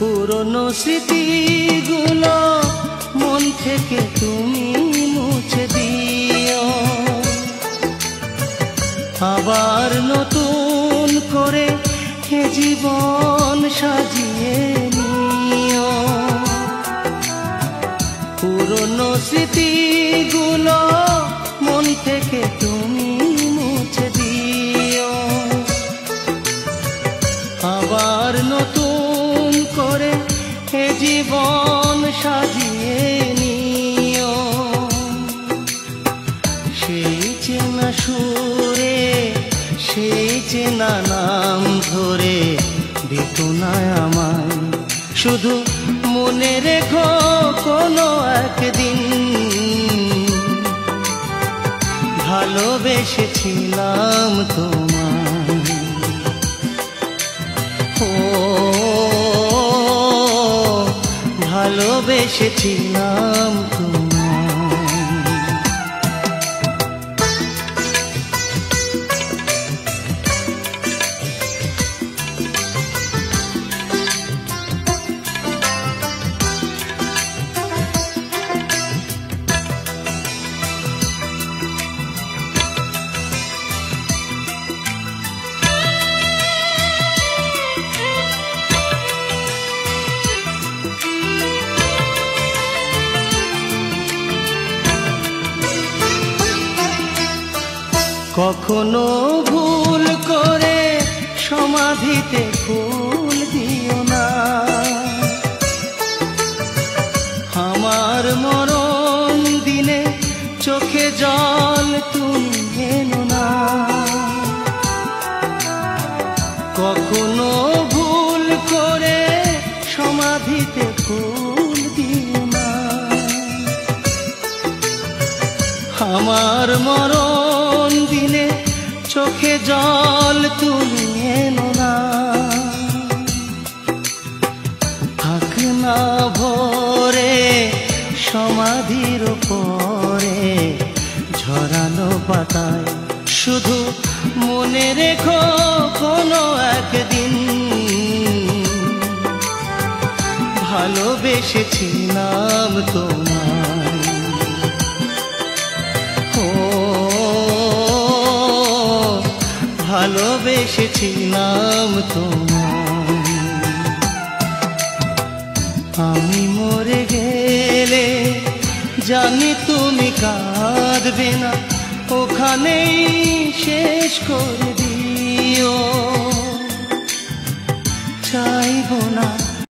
পুরনো স্মৃতিগুলো মন থেকে তুমি মুছে দিও, আবার নতুন করে এ জীবন সাজিয়ে নিও। পুরনো স্মৃতিগুলো মন থেকে তুমি মুছে দিও, আবার নতুন করে এ জীবন সাজিয়ে নিও। সেই চেনা সুরে সেই চেনা নাম ধরে দিতো না আমায়, শুধু মনে রেখো কোনো একদিন ভালোবেসেছিলাম তোমায়। ও ভালোবেসেছিলাম তোমায়। কখনো ভুল করে সমাধিতে ফুল দিও না, আমার মরণ দিনে চোখে জল তুমি এনো না। কখনো ভুল করে সমাধিতে ফুল দিও না, আমার মরণ দিনে চোখে জল তুমি এনো না। থাক না ভরে সমাধির উপরে ঝরানো পাতায়, শুধু মনে রেখো কোনো একদিন ভালোবেসেছিলাম তোমায়। ভালোবেসেছিলাম তোমায়। আমি মরে গেলে জানি তুমি কাঁদবে না, ওখানেই শেষ করে দিও। চাইবো না